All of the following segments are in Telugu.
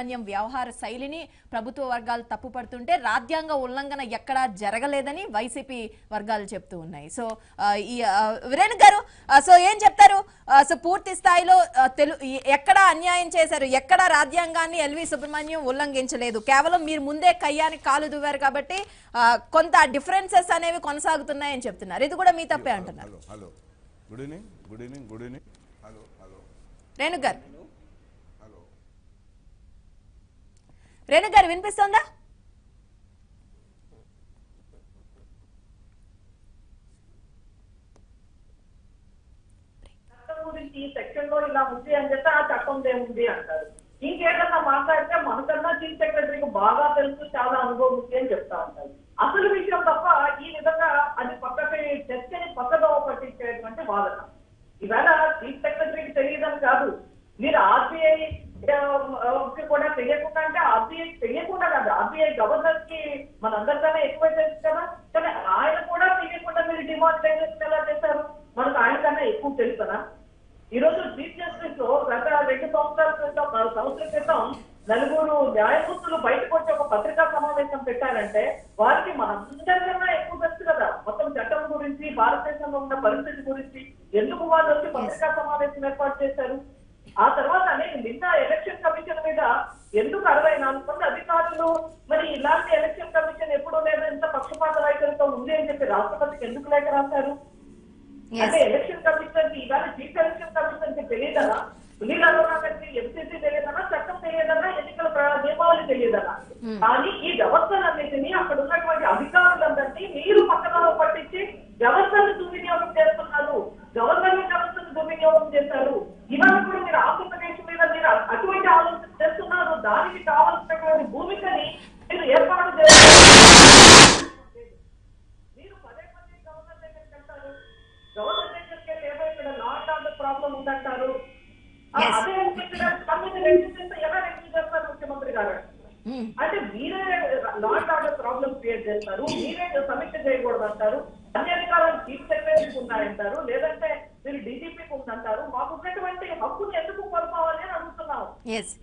వ్యవహార శైలిని ప్రభుత్వ వర్గాలు తప్పుపడుతుంటే రాజ్యాంగ ఉల్లంఘన ఎక్కడా జరగలేదని వైసీపీ వర్గాలు చెప్తూ ఉన్నాయి. సో ఈ వీరేన్ గారు సో ఏం చెప్తారు? సో పూర్తి స్థాయిలో ఎక్కడ అన్యాయం చేశారు, ఎక్కడ రాజ్యాంగాన్ని ఎల్వి సుబ్రహ్మణ్యం ఉల్లంఘించలేదు, కేవలం మీరు ముందే కయ్యానికి కాలు దువ్వారు కాబట్టి కొంత డిఫరెన్సెస్ అనేవి కొనసాగుతున్నాయని చెప్తున్నారు. ఇది కూడా మీ తప్పే అంటున్నారు. రేణు గారు వినిపిస్తుందా? గురించి ఈ సెక్షన్ లో ఇలా ఉంది అని చెప్పి ఆ చట్టం ఏముంది అంటారు. ఇంకేదన్నా మాట్లాడితే మనకన్నా చీఫ్ సెక్రటరీకి బాగా తెలుసు, చాలా అనుభవం ఉంది అని చెప్తా ఉంటారు. అసలు విషయం తప్ప ఈ విధంగా అది పక్కకి చర్చని పక్కదోవ పట్టించేటువంటి వాదన. ఈవేళ చీఫ్ సెక్రటరీకి తెలియదని కాదు, మీరు ఆర్బీఐ కూడా తెలియకుండా అంటే ఆర్బీఐ తెలియకుండా కాదు, ఆర్బీఐ గవర్నర్ కి మనందరికన్నా ఎక్కువ తెలుసు కదా. కానీ ఆయన కూడా తెలియకుండా మీరు డిమానిటైజేషన్ ఎలా చేశారు? మనకు ఆయన కన్నా ఎక్కువ తెలుసనా? ఈ రోజు చీఫ్ జస్టిస్ లో గత 2 సంవత్సరాల క్రితం 4 సంవత్సరాల క్రితం 4 న్యాయమూర్తులు బయటకు వచ్చి ఒక పత్రికా సమావేశం పెట్టారంటే వారికి మనందరికన్నా ఎక్కువ తెలుసు కదా మొత్తం చట్టం గురించి, భారతదేశంలో ఉన్న పరిస్థితి గురించి. ఎందుకు వాళ్ళు వచ్చి పత్రికా సమావేశం ఏర్పాటు చేశారు? ఆ తర్వాత నిన్న ఎలక్షన్ కమిషన్ మీద ఎందుకు 64 మంది అధికారులు మరి ఇలాంటి ఎలక్షన్ కమిషన్ ఎప్పుడూ లేదు, ఇంత పక్షపాత వైఖరితో ఉంది అని చెప్పి రాష్ట్రపతికి ఎందుకు లేఖ రాశారు? అంటే ఎలక్షన్ కమిషన్ కి ఇవాళ చీఫ్ ఎలక్షన్ కమిషన్ కి తెలియదనా, సునీల్ అరోరా గారికి ఎంసీసీ తెలియదనా, చట్టం తెలియదనా, ఎన్నికల నియమావళి తెలియదనా? కానీ ఈ వ్యవస్థలన్నింటినీ అక్కడ ఉన్నటువంటి అధికారులందరినీ మీరు పక్కన పట్టించి వ్యవస్థను దుర్వినియోగం చేస్తున్నారు, గవర్నర్ వ్యవస్థను దుర్వినియోగం చేశారు. ఇవాళ కూడా మీరు ఆంధ్రప్రదేశ్ మీద మీరు అటువంటి ఆలోచన చేస్తున్నారు. దానికి కావాల్సినటువంటి భూమికని మీరు ఏర్పాటు చేస్తారు. మీరు పదే పదే గవర్నర్ దగ్గరికి వెళ్తారు, గవర్నర్ దగ్గరికి వెళ్ళి ఏదో ఇక్కడ లా అండ్ ఆర్డర్ ప్రాబ్లం ఉందంటారు. అదే ఎలా రెడ్యూ చేస్తారు ముఖ్యమంత్రి గారు? అంటే మీరే law and order problem create చేస్తారు, మీరే సమీక్ష చేయకూడదు అంటారు. అన్ని అధికారాలు చీఫ్ సెక్రటరీకి ఉన్నాయంటారు, లేదంటే మీరు డీజీపీకి ఉందంటారు. మాకు ఉన్నటువంటి హక్కుని ఎందుకు కోల్పోవాలి అని అడుగుతున్నాము.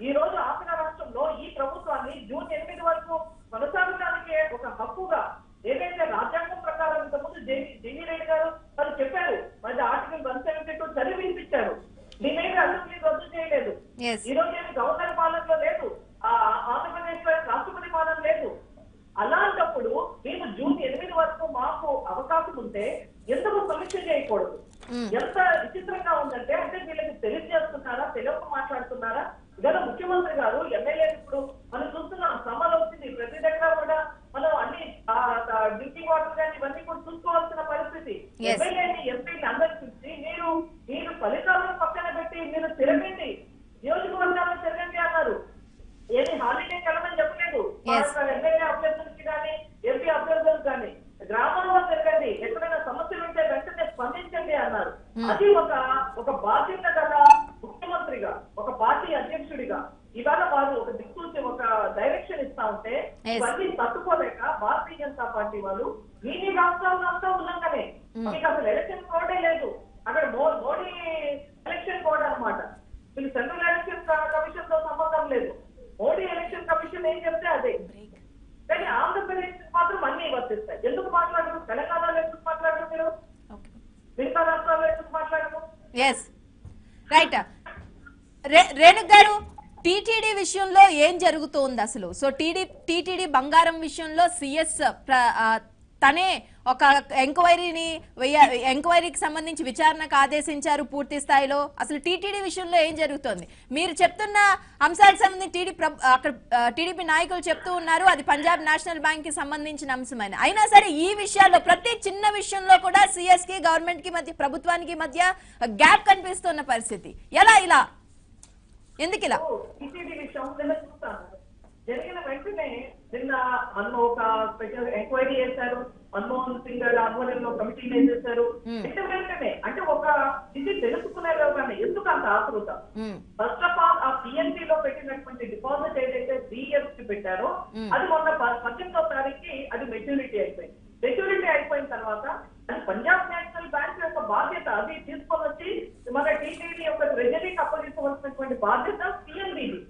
ఈ రోజు ఆంధ్ర రాష్ట్రంలో ఈ ప్రభుత్వాన్ని జూన్ 8 వరకు కొనసాగడానికి ఒక హక్కుగా ఏదైతే రాజ్యాంగం ప్రకారం ఇంతకుముందు జేవీ రెడ్డి గారు వాళ్ళు చెప్పారు, మరి ఆర్టికల్ 172 చదివి వినిపించారు. మేమేమి అసెంబ్లీ రద్దు చేయలేదు. ఈ రోజు ఏమి గవర్నర్ పాలనలో లేదు, ఆంధ్రప్రదేశ్ లో రాష్ట్రపతి పాలన లేదు. అలాంటప్పుడు మేము జూన్ 8 వరకు మాకు అవకాశం ఉంటే ఎందుకు సమీక్ష చేయకూడదు? ఎంత విచిత్రంగా ఉందంటే, అంటే వీళ్ళకి తెలియజేస్తున్నారా, తెలియక మాట్లాడుతున్నారా? ఇవాళ ముఖ్యమంత్రి గారు ఎమ్మెల్యే ఇప్పుడు మనం చూస్తున్నాం, సమ్మర్ వచ్చింది, ప్రతి దగ్గర కూడా మనం అన్ని డ్రింకింగ్ వాటర్ కానీ ఇవన్నీ కూడా చూసుకోవాల్సిన పరిస్థితి. ఎమ్మెల్యేని ఎంపీని అందరికి చూసి మీరు ఫలితాలను పక్కన పెట్టి మీరు తిరగండి, నియోజకవర్గాలను తిరగండి అన్నారు. ఏది హాలిడేకి వెళ్ళమని చెప్పలేదు. ఎమ్మెల్యే అభ్యర్థులకి కానీ ఎంపీ అభ్యర్థులకు కానీ గ్రామాల్లో తిరగండి, ఎక్కడైనా సమస్యలు ఉంటే వెంటనే స్పందించండి అన్నారు. అది ఒక బాధ్యత గల ముఖ్యమంత్రిగా, ఒక పార్టీ అధ్యక్షుడిగా ఇవాళ వారు ఒక దిక్సూచి ఒక డైరెక్షన్ ఇస్తా ఉంటే ఇవన్నీ తట్టుకోలేక భారతీయ జనతా పార్టీ వాళ్ళు మీ రాష్ట్రాల్లో అంతా ఉల్లంఘనే. మీకు అసలు ఎలక్షన్ కోడే లేదు, అక్కడ మోడీ ఎలక్షన్ కోడ్ అనమాట. మీకు సెంట్రల్ ఎలక్షన్ కమిషన్ తో సంబంధం లేదు. మోడీ ఎలక్షన్ కమిషన్ ఏం చెప్తే అదే. కానీ ఆంధ్రప్రదేశ్ మాత్రం అన్ని వర్తిస్తాయి. ఎందుకు మాట్లాడరు? తెలంగాణలో ఎందుకు మాట్లాడరు? మీరు మిగతా రాష్ట్రాల్లో ఎందుకు మాట్లాడరు? రేణు గారు, టీటీడీ విషయంలో ఏం జరుగుతోంది అసలు? సో టీటీడీ బంగారం విషయంలో సిఎస్ తనే ఒక ఎంక్వైరీకి సంబంధించి విచారణకు ఆదేశించారు పూర్తి స్థాయిలో. అసలు టీటీడీ విషయంలో ఏం జరుగుతోంది? మీరు చెప్తున్న అంశాలకు సంబంధించి టీడీపీ నాయకులు చెప్తూ ఉన్నారు అది పంజాబ్ నేషనల్ బ్యాంక్ కి సంబంధించిన అంశమని. అయినా సరే ఈ విషయాల్లో ప్రతి చిన్న విషయంలో కూడా సిఎస్ కి గవర్నమెంట్ కి మధ్య, ప్రభుత్వానికి మధ్య గ్యాప్ కనిపిస్తున్న పరిస్థితి. ఎలా ఇలా, ఎందుకు ఇలా? టీటీడీ విషయం జరిగిన వెంటనే నిన్న ఒక స్పెషల్ ఎంక్వైరీ చేశారు, మన్మోహన్ సింగ్ గారి ఆధ్వర్యంలో కమిటీని వేసేశారు. వెంటనే అంటే ఒక ఇది తెలుసుకునేలోగానే ఎందుకు అంత ఆతృత? ఫస్ట్ ఆఫ్ ఆల్ ఆ పిఎన్బి లో పెట్టినటువంటి డిపాజిట్ ఏదైతే డిఎఫ్ పెట్టారో అది మొన్న 18వ తారీఖుకి అది మెచ్యూరిటీ అయిపోయింది. మెచ్యూరిటీ అయిపోయిన తర్వాత అది పంజాబ్ నేషనల్ బ్యాంక్ యొక్క బాధ్యత, అది తీసుకొని వచ్చి మన టీటీడీ యొక్క ట్రెజరీకి అప్పగించవలసినటువంటి బాధ్యత పిఎన్బిది.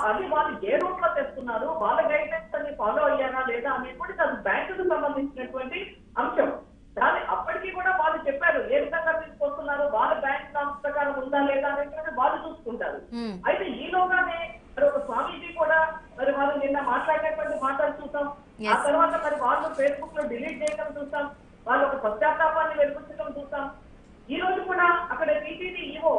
అది వాళ్ళు ఏ రూట్ లో తెస్తున్నారు, వాళ్ళ గైడ్లైన్స్ అన్ని ఫాలో అయ్యారా లేదా అనేటువంటి అది బ్యాంకుకు సంబంధించినటువంటి అంశం. దాని అప్పటికీ కూడా వాళ్ళు చెప్పారు ఏ విధంగా తీసుకొస్తున్నారు, వాళ్ళ బ్యాంక్ నామ్స్ ప్రకారం ఉందా లేదా అనేటువంటి వాళ్ళు చూసుకుంటారు. అయితే ఈలోగానే మరి ఒక స్వామీజీ కూడా మరి వాళ్ళు నిన్న మాట్లాడినటువంటి మాటలు చూసాం. ఆ తర్వాత మరి వాళ్ళు ఫేస్బుక్ లో డిలీట్ చేయడం చూసాం, వాళ్ళు ఒక పశ్చాత్తాపాన్ని వెలిపించడం చూసాం. ఈ రోజు కూడా అక్కడ టీటీడీ ఈవో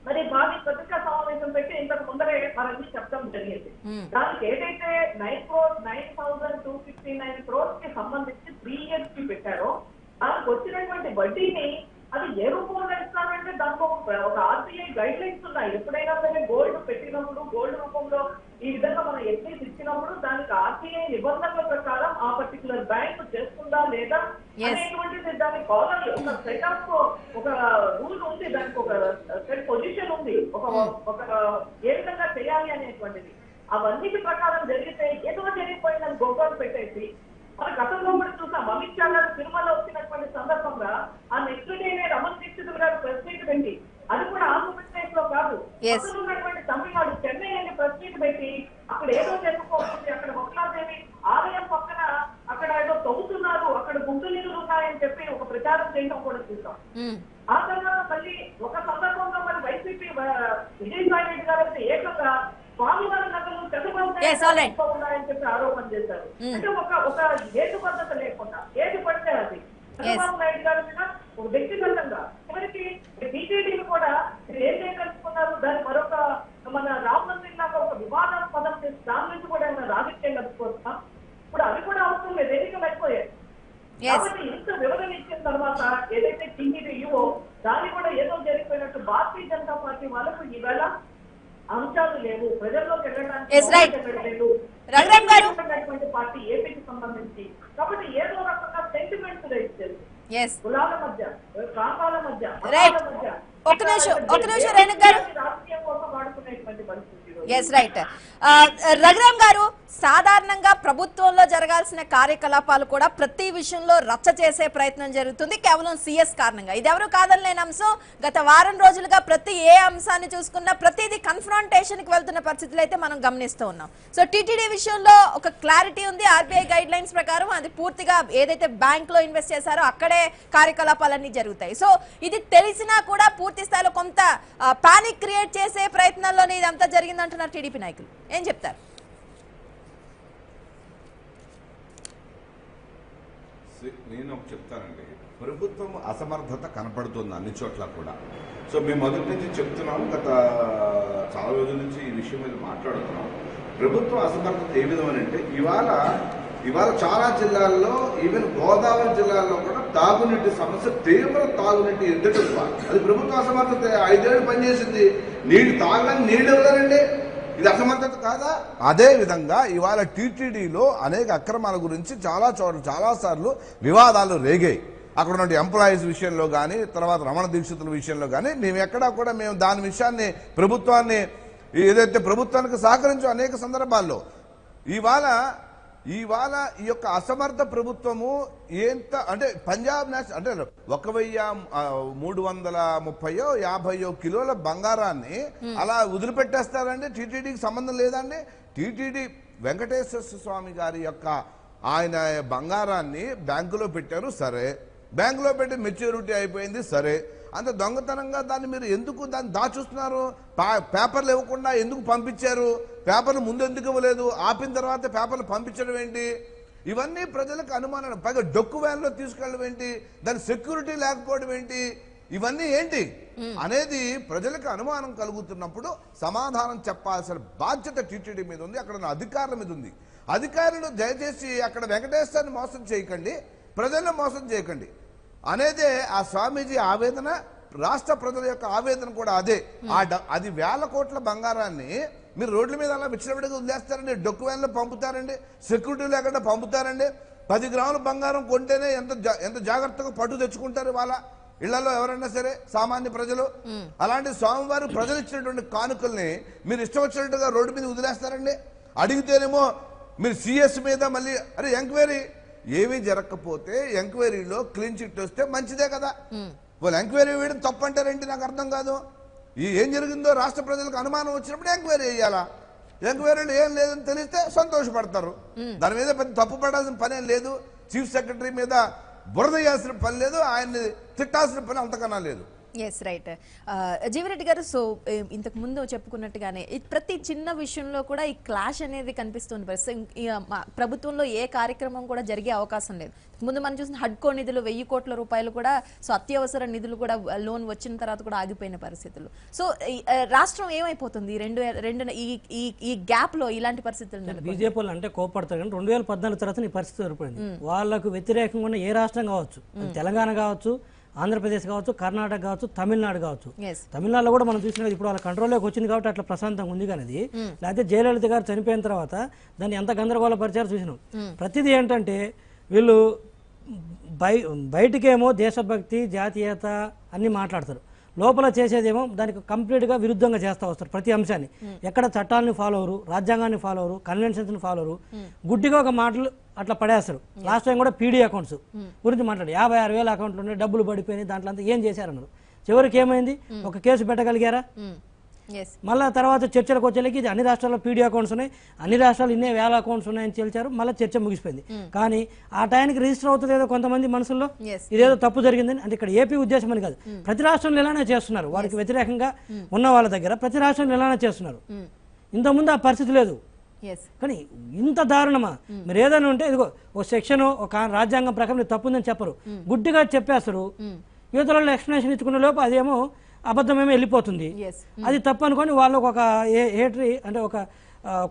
మరి భావి పత్రికా సమావేశం పెట్టి ఇంతకు ముందరే మరన్నీ చెప్పడం జరిగింది. దానికి ఏదైతే 9,259 crores కి సంబంధించి 3 years కి పెట్టారో దానికి వచ్చినటువంటి వడ్డీని అది ఏ రూపంలో ఇస్తారంటే దాంట్లో ఒక ఆర్బీఐ గైడ్ లైన్స్ ఉన్నాయి. ఎప్పుడైనా సరే గోల్డ్ పెట్టినప్పుడు, గోల్డ్ రూపంలో ఈ విధంగా మనం ఎస్ఐస్ ఇచ్చినప్పుడు దానికి ఆర్బీఐ నిబంధనల ప్రకారం ఆ పర్టికులర్ బ్యాంక్ చేస్తుందా లేదా అనేటువంటిది దాని కాలనీ ఒక సెట్ ఆఫ్ ఒక రూల్ ఉంది, దానికి ఒక సెట్ పొజిషన్ ఉంది, ఒక ఏ విధంగా చేయాలి అనేటువంటిది. అవన్నిటి ప్రకారం జరిగితే ఏదో జరిగిపోయిందని గోపాలు పెట్టేసి మన గతంలో కూడా చూసాం. అమిత్ షా గారు తిరుమల వచ్చినటువంటి సందర్భంగా ఆ నెక్స్ట్ డేనే రమణ్ దీక్షితులు గారు ప్రెస్ మీట్ పెట్టి, అది కూడా ఆంధ్రప్రదేశ్ లో కాదు, అసలు ఉన్నటువంటి తమిళనాడు చెన్నై అని ప్రెస్ మీట్ పెట్టి అక్కడ ఏదో జరుగుతుంది, అక్కడ మొక్కలాదేవి ఆలయం పక్కన అక్కడ ఏదో తవ్వుతున్నారు, అక్కడ గుండు నీళ్ళు ఉన్నాయని చెప్పి ఒక ప్రచారం చేయడం కూడా చూసాం. ఆ తర్వాత మళ్ళీ ఒక సందర్భంలో మరి వైసీపీ విజయసాయి రెడ్డి గారు అయితే ఏకంగా స్వామివారి నగలు చంద్రబాబు ఉన్నాయని చెప్పి ఆరోపణ చేశారు. అంటే ఒక ఏటు పద్ధతి లేకుండా ఏది పడితే అది చంద్రబాబు నాయుడు గారు మీద ఒక వ్యక్తిగతంగా చివరికి టీటీడీలు కూడా ఏం చేయగలుగుతున్నారు, దాని మరొక మన రామ్ మందిర్ లాగా ఒక వివాదాస్పదం చేసి దాని నుంచి కూడా ఏమైనా రాజకీయం కలుపుకోవచ్చాం. ఇప్పుడు అవి కూడా అవసరం లేదు, ఎన్నికలు అయిపోయాయి. కాబట్టి ఇంత వివరణ ఇచ్చిన తర్వాత ఏదైతే టీటీడీ ఈవో దాన్ని కూడా ఏదో జరిగిపోయినట్టు భారతీయ జనతా పార్టీ వాళ్ళకు ఈవేళ అంశాలు లేవు, ప్రజల్లోకి వెళ్ళడానికి పార్టీ ఏపీకి సంబంధించి. కాబట్టి ఏదో రకంగా సెంటిమెంట్స్ రైజ్ చేస్తుంది కులాల మధ్య, ప్రాంతాల మధ్య, రాజకీయం కోసం వాడుకునేటువంటి పరిస్థితి. Yes right. రఘురామ్ గారు, సాధారణంగా ప్రభుత్వంలో జరగాల్సిన కార్యకలాపాలు కూడా ప్రతి విషయంలో రచ్చ చేసే ప్రయత్నం జరుగుతుంది కేవలం సిఎస్ కారణంగా. ఇది ఎవరు కాదనలేని అంశం. గత వారం రోజులుగా ప్రతి ఏ అంశాన్ని చూసుకున్నా ప్రతిదీ కన్ఫ్రంటేషన్ కి వెళ్తున్న పరిస్థితులు అయితే మనం గమనిస్తూ ఉన్నాం. సో టీటీడీ విషయంలో ఒక క్లారిటీ ఉంది, ఆర్బీఐ గైడ్ లైన్స్ ప్రకారం అది పూర్తిగా ఏదైతే బ్యాంక్ లో ఇన్వెస్ట్ చేశారో అక్కడే కార్యకలాపాలన్నీ జరుగుతాయి. సో ఇది తెలిసినా కూడా పూర్తి స్థాయిలో కొంత పానిక్ క్రియేట్ చేసే ప్రయత్నాల్లోనే ఇదంతా జరిగిందంటున్నారు టీడీపీ నాయకులు. ఏం చెప్తారు? నేను ఒక చెప్తానండి, ప్రభుత్వం అసమర్థత కనపడుతుంది అన్ని చోట్ల కూడా. సో మేము మొదటి నుంచి చెప్తున్నాము, గత చాలా రోజుల నుంచి ఈ విషయం మీద మాట్లాడుతున్నాం. ప్రభుత్వం అసమర్థత ఏ విధమనంటే ఇవాళ చాలా జిల్లాల్లో, ఈవెన్ గోదావరి జిల్లాల్లో కూడా తాగునీటి సమస్య, తీవ్ర తాగునీటి ఎద్దడి. అది ప్రభుత్వ అసమర్థత. 5 ఏళ్ళు పనిచేసింది, నీళ్లు తాగడానికి నీళ్లు ఇవ్వలేరండి. ఇది అసమర్థత కాదా? అదే విధంగా ఇవాళ టీటీడీలో అనేక అక్రమాల గురించి చాలా సార్లు వివాదాలు రేగాయి. అక్కడ ఉన్న ఎంప్లాయీస్ విషయంలో కానీ, తర్వాత రమణ దీక్షితుల విషయంలో కానీ మేము ఎక్కడా కూడా దాని విషయాన్ని ప్రభుత్వాన్ని ఏదైతే ప్రభుత్వానికి సహకరించో అనేక సందర్భాల్లో. ఇవాళ ఈ యొక్క అసమర్థ ప్రభుత్వము ఎంత అంటే పంజాబ్ నేషనల్ అంటే 1,330-50 కిలోల బంగారాన్ని అలా వదిలిపెట్టేస్తారండి. టీటీడీకి సంబంధం లేదండి. టీటీడీ వెంకటేశ్వర స్వామి గారి యొక్క ఆయన బంగారాన్ని బ్యాంకులో పెట్టారు, సరే. బ్యాంకులో పెట్టి మెచ్యూరిటీ అయిపోయింది, సరే. అంత దొంగతనంగా దాన్ని మీరు ఎందుకు దాన్ని దాచుస్తున్నారు? పేపర్లు ఇవ్వకుండా ఎందుకు పంపించారు? పేపర్లు ముందు ఎందుకు ఇవ్వలేదు? ఆపిన తర్వాత పేపర్లు పంపించడం ఏంటి? ఇవన్నీ ప్రజలకు అనుమానాలు. పైగా డొక్కు వ్యాన్లో తీసుకెళ్ళడం ఏంటి? దాని సెక్యూరిటీ లేకపోవడం ఏంటి? ఇవన్నీ ఏంటి అనేది ప్రజలకు అనుమానం కలుగుతున్నప్పుడు సమాధానం చెప్పాల్సిన బాధ్యత టీటీడీ మీద ఉంది, అక్కడ ఉన్న అధికారుల మీద ఉంది. అధికారులు దయచేసి అక్కడ వెంకటేశ్వరాన్ని మోసం చేయకండి, ప్రజలను మోసం చేయకండి అనేదే ఆ స్వామీజీ ఆవేదన. రాష్ట్ర ప్రజల యొక్క ఆవేదన కూడా అదే. అది 1000 కోట్ల బంగారాన్ని మీరు రోడ్ల మీద అలా విచ్చినవిడిగా వదిలేస్తారండి, డొక్కు వ్యాన్లో పంపుతారండి, సెక్యూరిటీ లేకుండా పంపుతారండి. 10 గ్రాముల బంగారం కొంటేనే ఎంత జాగ్రత్తగా పట్టు తెచ్చుకుంటారు వాళ్ళ ఇళ్లలో ఎవరైనా సరే సామాన్య ప్రజలు. అలాంటి స్వామివారు ప్రజలు ఇచ్చినటువంటి కానుకల్ని మీరు ఇష్టం వచ్చినట్టుగా రోడ్డు మీద వదిలేస్తారండి. అడిగితేనేమో మీరు సిఎస్ మీద మళ్ళీ అరే ఎంక్వైరీ ఏమీ జరగకపోతే ఎంక్వైరీలో క్లీన్ చిట్ వస్తే మంచిదే కదా. వాళ్ళు ఎంక్వైరీ వేయడం తప్పంటారేంటి? నాకు అర్థం కాదు. ఏం జరిగిందో రాష్ట్ర ప్రజలకు అనుమానం వచ్చినప్పుడు ఎంక్వైరీ చేయాలా? ఎంక్వైరీలు ఏం లేదని తెలిస్తే సంతోషపడతారు. దాని మీద పెద్ద తప్పు పడాల్సిన పని ఏం లేదు. చీఫ్ సెక్రటరీ మీద బురద వేయాల్సిన పని లేదు, ఆయన్ని తిట్టాల్సిన పని అంతకన్నా లేదు. Yes right. జీవిరెడ్డి గారు, సో ఇంతకు ముందు చెప్పుకున్నట్టుగానే ప్రతి చిన్న విషయంలో కూడా ఈ క్లాష్ అనేది కనిపిస్తుంది. ప్రభుత్వంలో ఏ కార్యక్రమం కూడా జరిగే అవకాశం లేదు. ముందు మనం చూసిన హడ్కో నిధులు 1000 కోట్ల రూపాయలు కూడా, సో అత్యవసర నిధులు కూడా లోన్ వచ్చిన తర్వాత కూడా ఆగిపోయిన పరిస్థితులు. సో రాష్ట్రం ఏమైపోతుంది ఈ గ్యాప్ లో ఇలాంటి పరిస్థితులు? బీజేపీ వాళ్ళు అంటే కోపడతారు, కానీ 2014 తర్వాత ఈ పరిస్థితి ఏర్పడింది. వాళ్ళకు వ్యతిరేకంగా ఉన్న ఏ రాష్ట్రం కావచ్చు, తెలంగాణ కావచ్చు, ఆంధ్రప్రదేశ్ కావచ్చు, కర్ణాటక కావచ్చు, తమిళనాడు కావచ్చు. తమిళనాడులో కూడా మనం చూసినది ఇప్పుడు వాళ్ళ కంట్రోల్లోకి వచ్చింది కాబట్టి అట్లా ప్రశాంతంగా ఉంది. కానీ లేకపోతే జయలలిత గారు చనిపోయిన తర్వాత దాన్ని ఎంత గందరగోళపరిచారో చూసినాం. ప్రతిదీ ఏంటంటే వీళ్ళు బయటికేమో దేశభక్తి, జాతీయత అన్ని మాట్లాడతారు, లోపల చేసేదేమో దానికి కంప్లీట్గా విరుద్ధంగా చేస్తూ వస్తారు. ప్రతి అంశాన్ని ఎక్కడ చట్టాలను ఫాలో అవరు, రాజ్యాంగాన్ని ఫాలో అవరు, కన్వెన్షన్స్ని ఫాలో అవరు, గుడ్డిగా ఒక మాటలు అట్లా పడేస్తారు. లాస్ట్ టైం కూడా పీడీ అకౌంట్స్ గురించి మాట్లాడు, 56,000 అకౌంట్లు ఉన్నాయి, డబ్బులు పడిపోయినాయి, దాంట్లో అంతా ఏం చేశారన్నారు. చివరికి ఏమైంది, ఒక కేసు పెట్టగలిగారా? మళ్ళీ తర్వాత చర్చలకు వచ్చేకి ఇది అన్ని రాష్ట్రాల్లో పీడీ అకౌంట్స్ ఉన్నాయి, అన్ని రాష్ట్రాలు ఇన్నే 1000 అకౌంట్స్ ఉన్నాయని తెలిచారు. మళ్ళీ చర్చ ముగిసిపోయింది. కానీ ఆ టైంకి రిజిస్టర్ అవుతుంది ఏదో కొంతమంది మనసుల్లో ఇదేదో తప్పు జరిగిందని. అంటే ఇక్కడ ఏపీ ఉద్దేశం అని కాదు, ప్రతి రాష్ట్రంలో ఇలానే చేస్తున్నారు. వారికి వ్యతిరేకంగా ఉన్న వాళ్ళ దగ్గర ప్రతి రాష్ట్రంలో ఇలానే చేస్తున్నారు. ఇంతకుముందు ఆ పరిస్థితి లేదు. కానీ ఇంత దారుణమా? మీరు ఏదైనా ఉంటే ఇదిగో ఒక సెక్షన్, ఒక రాజ్యాంగం ప్రకారం తప్పుందని చెప్పరు, గుడ్డిగా చెప్పేస్తారు. యువతలలో ఎక్స్ప్లెనేషన్ ఇచ్చుకునే లోపు అదేమో అబద్ధమేమో వెళ్ళిపోతుంది. అది తప్పు అనుకొని వాళ్ళకు ఒక హేటరీ అంటే ఒక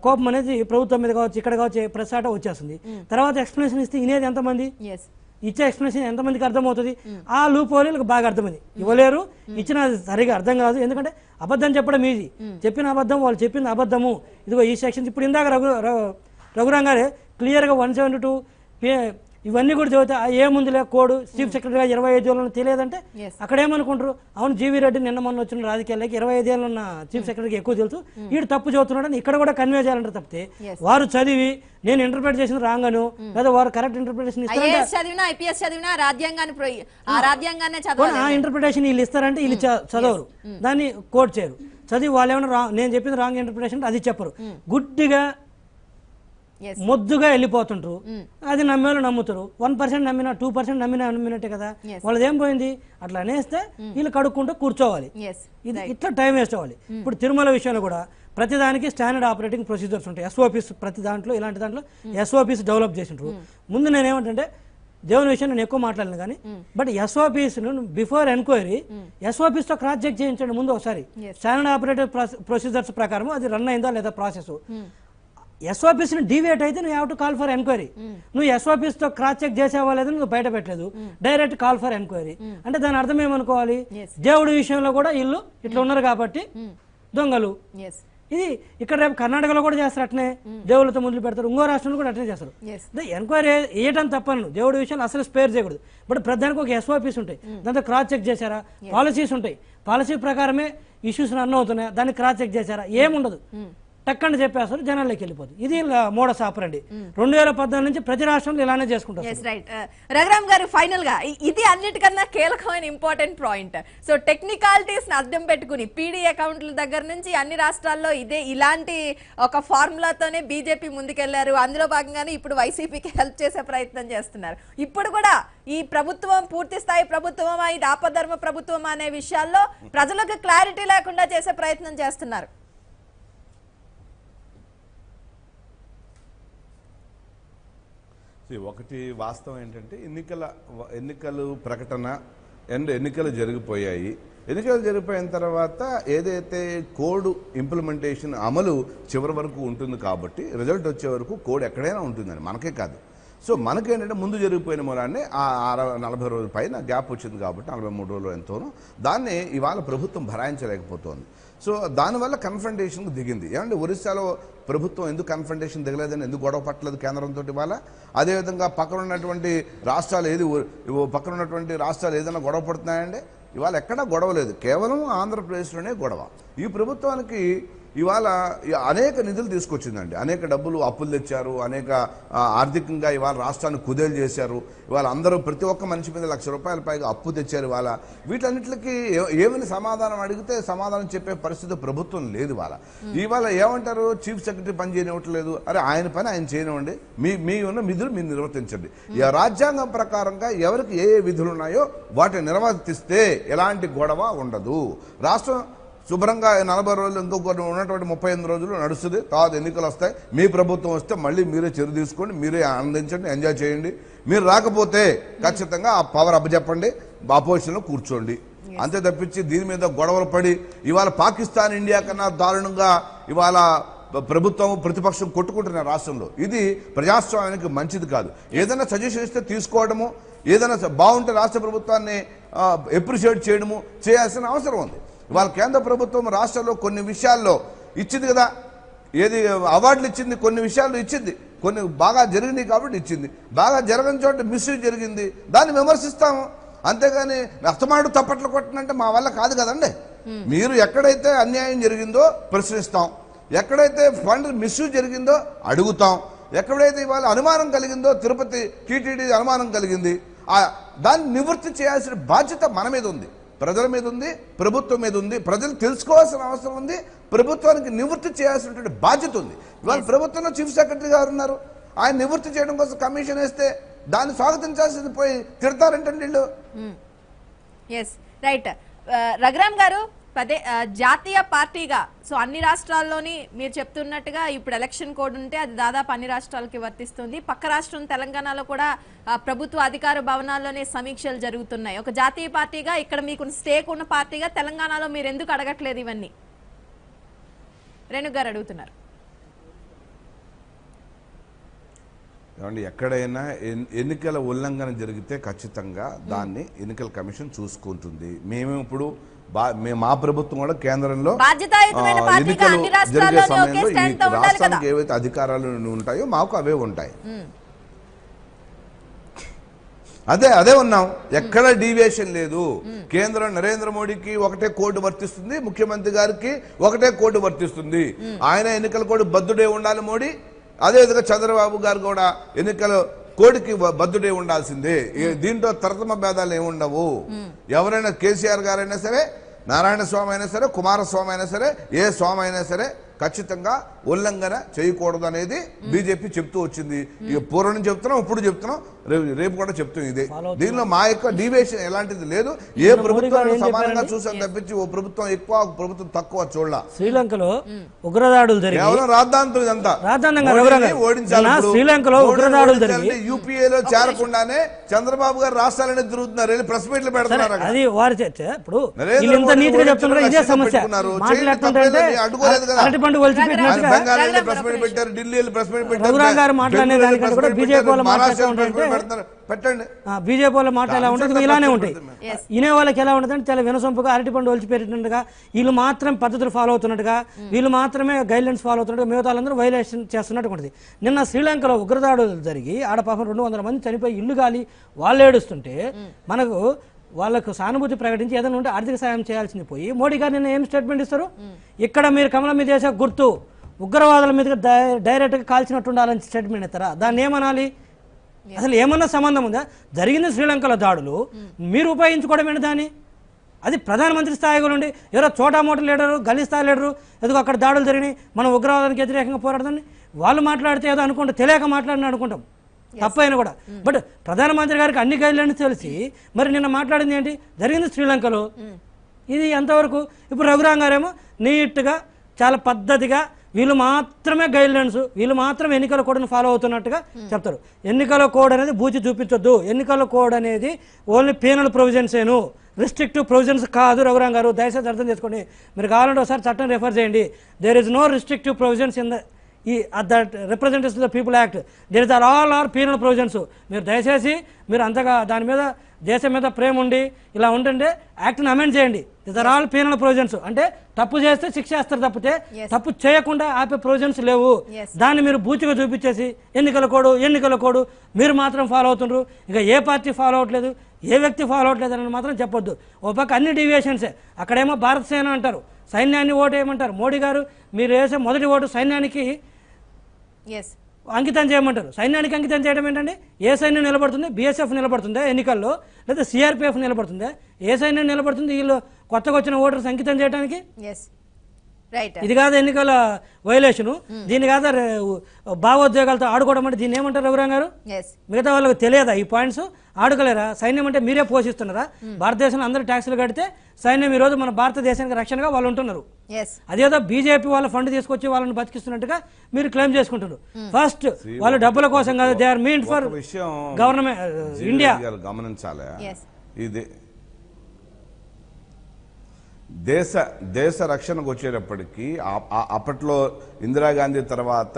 కోపం అనేది ప్రభుత్వం మీద కావచ్చు, ఇక్కడ కావచ్చు, ప్రసాట వచ్చేస్తుంది. తర్వాత ఎక్స్ప్లెనేషన్ ఇస్తే ఇనేది ఎంతమంది, ఇచ్చే ఎక్స్ప్లెనేషన్ ఎంతమందికి అర్థమవుతుంది? ఆ లూప్ హోల్కి బాగా అర్థమైంది. ఇవ్వలేరు, ఇచ్చిన సరిగా అర్థం కాదు. ఎందుకంటే అబద్ధం చెప్పడం ఈజీ, చెప్పిన అబద్ధం, వాళ్ళు చెప్పింది అబద్ధము. ఇదిగో ఈ సెక్షన్స్ ఇప్పుడు ఇందాక రఘురాం గారే క్లియర్గా 172 ఇవన్నీ కూడా చదివితే ఏముందిలే కోడ్ చీఫ్ సెక్రటరీగా 25 ఏళ్ళు తెలియదంటే అక్కడ ఏమనుకుంటారు? అవును, జీవీ రెడ్డి నిన్న మొన్న వచ్చిన రాజకీయాలకి 25 ఏళ్ళు ఉన్న చీఫ్ సెక్రటరీకి ఎక్కువ తెలుసు, వీడు తప్పు చదువుతున్నాడని ఇక్కడ కూడా కన్వే చేయాలంటారు. తప్పితే వారు చదివి నేను ఇంటర్ప్రిట్ చేసిన రాంగ్ అను, లేదా వారు కరెక్ట్ ఇంటర్ప్రిటేషన్ ఆ ఇంటర్ప్రిటేషన్ వీళ్ళు ఇస్తారంటే వీళ్ళు చదవరు, దాన్ని కోట్ చేయరు. చదివి వాళ్ళు ఏమైనా నేను చెప్పిన రాంగ్ ఇంటర్ప్రిటేషన్ అది చెప్పరు, గుడ్డిగా మొద్దుగా వెళ్ళిపోతుంటారు. అది నమ్మేళ్ళు నమ్ముతారు. 1% నమ్మినా 2% నమ్మినట్టే కదా. వాళ్ళది ఏం పోయింది? అట్లా అనేస్తే వీళ్ళు కడుక్కుంటూ కూర్చోవాలి. ఇది ఇట్లా టైం వేస్ట్ అవ్వాలి. ఇప్పుడు తిరుమల విషయంలో కూడా ప్రతిదానికి స్టాండర్డ్ ఆపరేటింగ్ ప్రొసీజర్స్ ఉంటాయి, SOPs. ప్రతి దాంట్లో ఇలాంటి దాంట్లో SOPs డెవలప్ చేసింటారు. ముందు నేనేమంటే దేవుని విషయం నేను ఎక్కువ మాట్లాడను కానీ, but SOPs before enquiry SOPs తో క్రాస్ చెక్ చేయించండి ముందు ఒకసారి. స్టాండర్డ్ ఆపరేటింగ్ ప్రొసీజర్స్ ప్రకారం అది రన్ అయిందా లేదా ప్రాసెస్. SOPs ని డీవియేట్ అయితే నువ్వు have to call for enquiry. నువ్వు SOPs తో క్రాస్ చెక్ చేసేవా లేదని నువ్వు బయట పెట్టలేదు, డైరెక్ట్ కాల్ ఫర్ ఎంక్వైరీ. అంటే దాని అర్థం ఏమనుకోవాలి? దేవుడి విషయంలో కూడా వీళ్ళు ఇట్లా ఉన్నారు కాబట్టి దొంగలు. ఇది ఇక్కడ రేపు కర్ణాటకలో కూడా చేస్తారు, అట్నే దేవుళ్ళతో మొదలు పెడతారు, ఇంకో రాష్ట్రంలో కూడా అట్నే చేస్తారు. ఎంక్వైరీ వేయటం తప్పను, దేవుడి విషయాలు అసలు స్పేర్ చేయకూడదు. బట్ ప్రధానికి ఒక SOPs ఉంటాయి, దాంతో క్రాస్ చెక్ చేశారా? పాలసీస్ ఉంటాయి, పాలసీ ప్రకారమే ఇష్యూస్ రన్ అవుతున్నాయి, దాన్ని క్రాస్ చెక్ చేశారా? ఏముండదు, టక్కని చెప్పేస్తారు, జనాల్లోకి వెళ్ళిపోతుంది. ఇది మోడస్ ఆపరండి. 2014 నుంచి ప్రతి రాష్ట్రంలో ఇలానే చేసుకుంటారు. రఘురామ్ గారు, ఫైనల్ గా ఇది అన్నిటికన్నా కీలకమైన ఇంపార్టెంట్ పాయింట్. సో టెక్నికాలిటీస్ అర్థం పెట్టుకుని పీడీ అకౌంట్ల దగ్గర నుంచి అన్ని రాష్ట్రాల్లో ఇలాంటి ఒక ఫార్ములాతోనే బీజేపీ ముందుకెళ్లారు. అందులో భాగంగానే ఇప్పుడు వైసీపీకి హెల్ప్ చేసే ప్రయత్నం చేస్తున్నారు. ఇప్పుడు కూడా ఈ ప్రభుత్వం పూర్తి స్థాయి ప్రభుత్వమా, ఇది ఆపధర్మ ప్రభుత్వం అనే విషయాల్లో ప్రజలకు క్లారిటీ లేకుండా చేసే ప్రయత్నం చేస్తున్నారు. ఒకటి వాస్తవం ఏంటంటే ఎన్నికలు ప్రకటన అండ్ ఎన్నికలు జరిగిపోయాయి. ఎన్నికలు జరిగిపోయిన తర్వాత ఏదైతే కోడ్ ఇంప్లిమెంటేషన్ అమలు చివరి వరకు ఉంటుంది కాబట్టి రిజల్ట్ వచ్చే వరకు కోడ్ ఎక్కడైనా ఉంటుందని మనకే కాదు. సో మనకేంటంటే ముందు జరిగిపోయిన మూలాన్ని 40 రోజుల పైన గ్యాప్ వచ్చింది కాబట్టి 43 రోజులు ఎంతోనో దాన్ని ఇవాళ ప్రభుత్వం భరాయించలేకపోతుంది. సో దానివల్ల కన్ఫ్రంటేషన్కు దిగింది. ఏమంటే ఒరిస్సాలో ప్రభుత్వం ఎందుకు కన్ఫ్రంటేషన్ దిగలేదని, ఎందుకు గొడవ పట్టలేదు కేంద్రంతో ఇవాళ? అదేవిధంగా పక్కన ఉన్నటువంటి రాష్ట్రాలు ఏదైనా గొడవ పడుతున్నాయండి? ఇవాళ ఎక్కడా గొడవ లేదు, కేవలం ఆంధ్రప్రదేశ్లోనే గొడవ. ఈ ప్రభుత్వానికి ఇవాళ అనేక నిధులు తీసుకొచ్చిందండి, అనేక డబ్బులు అప్పులు తెచ్చారు, అనేక ఆర్థికంగా ఇవాళ రాష్ట్రాన్ని కుదేలు చేశారు. ఇవాళ అందరూ ప్రతి ఒక్క మనిషి మీద ₹1,00,000 పైగా అప్పు తెచ్చారు. ఇవాళ వీటన్నిటికి ఏమైనా సమాధానం అడిగితే సమాధానం చెప్పే పరిస్థితి ప్రభుత్వం లేదు. ఇవాళ ఏమంటారు, చీఫ్ సెక్రటరీ పని చేయనివ్వట్లేదు. అరే ఆయన పని ఆయన చేయనివ్వండి, మీ ఉన్న విధులు మీరు నిర్వర్తించండి. రాజ్యాంగం ప్రకారంగా ఎవరికి ఏ విధులు ఉన్నాయో వాటిని నిర్వర్తిస్తే ఎలాంటి గొడవ ఉండదు. రాష్ట్రం శుభ్రంగా 40 రోజులు, ఇంకొక ఉన్నటువంటి 38 రోజులు నడుస్తుంది. తర్వాత ఎన్నికలు వస్తాయి. మీ ప్రభుత్వం వస్తే మళ్ళీ మీరే చర్య తీసుకోండి, మీరే ఆనందించండి, ఎంజాయ్ చేయండి. మీరు రాకపోతే ఖచ్చితంగా ఆ పవర్ అప్పచెప్పండి, అపోజిషన్లో కూర్చోండి. అంతే తప్పించి దీని మీద గొడవలు పడి ఇవాళ పాకిస్తాన్ ఇండియా కన్నా దారుణంగా ఇవాళ ప్రభుత్వం ప్రతిపక్షం కొట్టుకుంటున్నారు రాష్ట్రంలో. ఇది ప్రజాస్వామ్యానికి మంచిది కాదు. ఏదైనా సజెషన్ ఇస్తే తీసుకోవడము, ఏదైనా బాగుంటే రాష్ట్ర ప్రభుత్వాన్ని అప్రిషియేట్ చేయడము చేయాల్సిన అవసరం ఉంది. ఇవాళ కేంద్ర ప్రభుత్వం రాష్ట్రంలో కొన్ని విషయాల్లో ఇచ్చింది కదా, ఏది అవార్డులు ఇచ్చింది, కొన్ని విషయాల్లో ఇచ్చింది, కొన్ని బాగా జరిగినాయి కాబట్టి ఇచ్చింది. బాగా జరగని చోట మిస్యూజ్ జరిగింది, దాన్ని విమర్శిస్తాము. అంతేగాని అస్తమాడు తప్పట్లు కొట్టనంటే మా వల్ల కాదు కదండి. మీరు ఎక్కడైతే అన్యాయం జరిగిందో ప్రశ్నిస్తాం, ఎక్కడైతే ఫండ్ మిస్యూజ్ జరిగిందో అడుగుతాం, ఎక్కడైతే ఇవాళ అనుమానం కలిగిందో తిరుపతి టీటీడీ అనుమానం కలిగింది, దాన్ని నివృత్తి చేయాల్సిన బాధ్యత మన మీద ఉంది, ప్రజల మీద ఉంది, ప్రభుత్వం మీద ఉంది. ప్రజలు తెలుసుకోవాల్సిన అవసరం ఉంది, ప్రభుత్వానికి నివృత్తి చేయాల్సినటువంటి బాధ్యత ఉంది. ఇవాళ ప్రభుత్వంలో చీఫ్ సెక్రటరీ గారు ఉన్నారు, ఆయన నివృత్తి చేయడం కోసం కమిషన్ వేస్తే దాన్ని స్వాగతించాల్సింది పోయి తిడతారంటండి వీళ్ళు. రైట్. రఘురామ్ గారు, జాతీయ పార్టీగా సో అన్ని రాష్ట్రాల్లోని మీరు చెప్తున్నట్టుగా ఇప్పుడు ఎలక్షన్ కోడ్ ఉంటే అది దాదాపు అన్ని రాష్ట్రాలకి వర్తిస్తుంది. పక్క రాష్ట్రం తెలంగాణలో కూడా ప్రభుత్వ అధికార భవనాల్లోనే సమీక్షలు జరుగుతున్నాయి. ఒక జాతీయ పార్టీగా ఇక్కడ మీకు స్టేక్ ఉన్న పార్టీగా తెలంగాణలో మీరు ఎందుకు అడగట్లేదు ఇవన్నీ? రేణుగారు అడుగుతున్నారు. ఏమండి, ఎక్కడైనా ఎన్నికల ఉల్లంఘన జరిగితే ఖచ్చితంగా దాన్ని ఎన్నికల కమిషన్ చూసుకుంటుంది. మేము ఇప్పుడు మా ప్రభుత్వం కూడా కేంద్రంలో ఎన్నికలు జరిగే సమయంలో ఈ రాష్ట్రానికి ఏవైతే అధికారాలు ఉంటాయో మాకు అవే ఉంటాయి. అదే ఉన్నాం, ఎక్కడ డీవియేషన్ లేదు. కేంద్రం నరేంద్ర మోడీకి ఒకటే కోడ్ వర్తిస్తుంది, ముఖ్యమంత్రి గారికి ఒకటే కోడ్ వర్తిస్తుంది. ఆయన ఎన్నికల కోడ్ బద్దుడే ఉండాలి మోడీ, అదేవిధంగా చంద్రబాబు గారు కూడా ఎన్నికల కోడికి బద్దుడే ఉండాల్సిందే. దీంట్లో తరతమ భేదాలు ఏముండవు. ఎవరైనా కేసీఆర్ గారైనా సరే, నారాయణ స్వామి అయినా సరే, కుమారస్వామి అయినా సరే, ఏ స్వామి అయినా సరే ఖచ్చితంగా ఉల్లంఘన చేయకూడదు అనేది బీజేపీ చెప్తూ వచ్చింది. ఇక పూర్వం చెప్తున్నాం, ఇప్పుడు చెప్తున్నాం, రేపు కూడా చెప్తాం ఇదే. దీనిలో మా యొక్క డీవియేషన్ ఎలాంటిది లేదు. ఏ ప్రభుత్వం సమానంగా చూసాం తప్పించి ఓ ప్రభుత్వం ఎక్కువ, ప్రభుత్వం తక్కువ చూడాల. శ్రీలంకలో ఉగ్రదాడులు జరిగి కేవలం రాద్ధాంతం ఇదంతా శ్రీలంకలో ఉగ్రదాడులు జరిగి యూపీఏలో చేరకుండానే చంద్రబాబు గారు రాష్ట్రాలనే తిరుగుతున్నారు, వెళ్ళి ప్రెస్ మీట్లు పెడుతున్నారు. అది వారి చర్చ. ఇప్పుడు ఇంత నీట్ గా చెప్తున్నారు, ఇదే సమస్య. మాట్లాడుతుంటే అరటిపండు రఘురామ్ గారు మాట్లాడే దానికంటే కూడా బీజేపీ వాళ్ళు బీజేపీ వాళ్ళ మాట ఎలా ఉంటుంది ఇలానే ఉంటాయి. ఇనే వాళ్ళకి ఎలా ఉంటుందంటే చాలా వినసొంపుగా అరటిపండు ఒలిచిపెట్టినట్టుగా, వీళ్ళు మాత్రం పద్ధతులు ఫాలో అవుతున్నట్టుగా, వీళ్ళు మాత్రమే గైడ్లైన్స్ ఫాలో అవుతున్నట్టుగా, మిగతా వాళ్ళందరూ వైలేషన్ చేస్తున్నట్టు ఉంటుంది. నిన్న శ్రీలంకలో ఉగ్రదాడులు జరిగి ఆడ పాపం 200 మంది చనిపోయి ఇల్లు గాలి వాళ్ళు ఏడుస్తుంటే మనకు వాళ్ళకు సానుభూతి ప్రకటించి ఏదైనా ఉంటే ఆర్థిక సాయం చేయాల్సింది పోయి మోడీ గారు నిన్న ఏం స్టేట్మెంట్ ఇస్తారు? ఇక్కడ మీరు కమలం మీద చేసే గుర్తు ఉగ్రవాదుల మీద డైరెక్ట్గా కాల్చినట్టు ఉండాలని స్టేట్మెంట్ ఇస్తారా? దాన్ని ఏమనాలి? అసలు ఏమన్నా సంబంధం ఉందా? జరిగింది శ్రీలంకలో దాడులు, మీరు ఉపయోగించుకోవడం ఏంటి దాన్ని? అది ప్రధానమంత్రి స్థాయిగా ఉండి ఎవరో చోటామోట లీడరు, గల్లీ స్థాయి లీడరు ఏదో అక్కడ దాడులు జరిగినాయి, మనం ఉగ్రవాదానికి వ్యతిరేకంగా పోరాడదాన్ని వాళ్ళు మాట్లాడితే ఏదో అనుకుంటాం, తెలియక మాట్లాడిన అనుకుంటాం, తప్పైనా కూడా. బట్ ప్రధానమంత్రి గారికి అన్ని గైడ్లైన్స్ తెలిసి మరి నిన్న మాట్లాడింది ఏంటి? జరిగింది శ్రీలంకలో. ఇది ఎంతవరకు? ఇప్పుడు రఘురామ్ గారేమో నీట్గా చాలా పద్ధతిగా వీళ్ళు మాత్రమే గైడ్లైన్స్, వీళ్ళు మాత్రం ఎన్నికల కోడ్ను ఫాలో అవుతున్నట్టుగా చెప్తారు. ఎన్నికల కోడ్ అనేది బూచి చూపించొద్దు. ఎన్నికల కోడ్ అనేది ఓన్లీ పీనల్ ప్రొవిజన్సేను, రిస్ట్రిక్టివ్ ప్రొవిజన్స్ కాదు. రఘురామ్ గారు దయచేసి అర్థం చేసుకోండి. మీరు కావాలంటే ఒకసారి చట్టం రెఫర్ చేయండి. There is no restrictive provisions in that representatives of the people act. There is all are penal provisions. మీరు దయచేసి మీరు అంతగా దాని మీద దేశం మీద ప్రేమ ఉండి ఇలా ఉంటుంటే యాక్ట్ని అమెండ్ చేయండి. This are all penal provisions. అంటే తప్పు చేస్తే శిక్ష వేస్తారు తప్పితే తప్పు చేయకుండా ఆపే ప్రొవిజన్స్ లేవు. దాన్ని మీరు బూచిగా చూపించేసి ఎన్నికల కోడ్ మీరు మాత్రం ఫాలో అవుతుండ్రు, ఇక ఏ పార్టీ ఫాలో అవ్వట్లేదు, ఏ వ్యక్తి ఫాలో అవ్వట్లేదు అని మాత్రం చెప్పొద్దు. ఓ పక్క అన్ని డీవియేషన్సే. అక్కడేమో భారత సేన అంటారు, సైన్యాన్ని ఓటు వేయమంటారు. మోడీ గారు మీరు వేసే మొదటి ఓటు సైన్యానికి ఎస్ అంకితం చేయమంటారు. సైన్యానికి అంకితం చేయడం ఏంటండి? ఏ సైన్యం నిలబడుతుంది? బీఎస్ఎఫ్ నిలబడుతుందా ఎన్నికల్లో, లేదా సిఆర్పిఎఫ్ నిలబడుతుందా? ఏ సైన్యం నిలబడుతుంది వీళ్ళు కొత్తగా వచ్చిన ఓటర్స్ అంకితం చేయడానికి? Yes right. ఇది కాదు ఎన్నికల వైలేషను, దీని కాదు భావోద్వేగాలతో ఆడుకోవడం అంటే దీన్ని ఏమంటారు రఘురాం గారు? ఎస్ మిగతా వాళ్ళకి తెలియదా ఈ పాయింట్స్? ఆడుకోలేరా? సైన్యం అంటే మీరే పోషిస్తున్నారా? భారతదేశంలో అందరూ ట్యాక్సులు కడితే సైన్యం ఈ రోజు మన భారతదేశానికి రక్షణగా వాళ్ళు ఉంటున్నారు. ఎస్ అదేదో బీజేపీ వాళ్ళ ఫండ్ తీసుకొచ్చి వాళ్ళని బతికిస్తున్నట్టుగా మీరు క్లెయిమ్ చేసుకుంటున్నారు. ఫస్ట్ వాళ్ళు డబ్బుల కోసం కాదు, they are mean for government India. గమనించాలి, ఎస్ ఇది దేశ రక్షణకు వచ్చేటప్పటికి అప్పట్లో ఇందిరాగాంధీ తర్వాత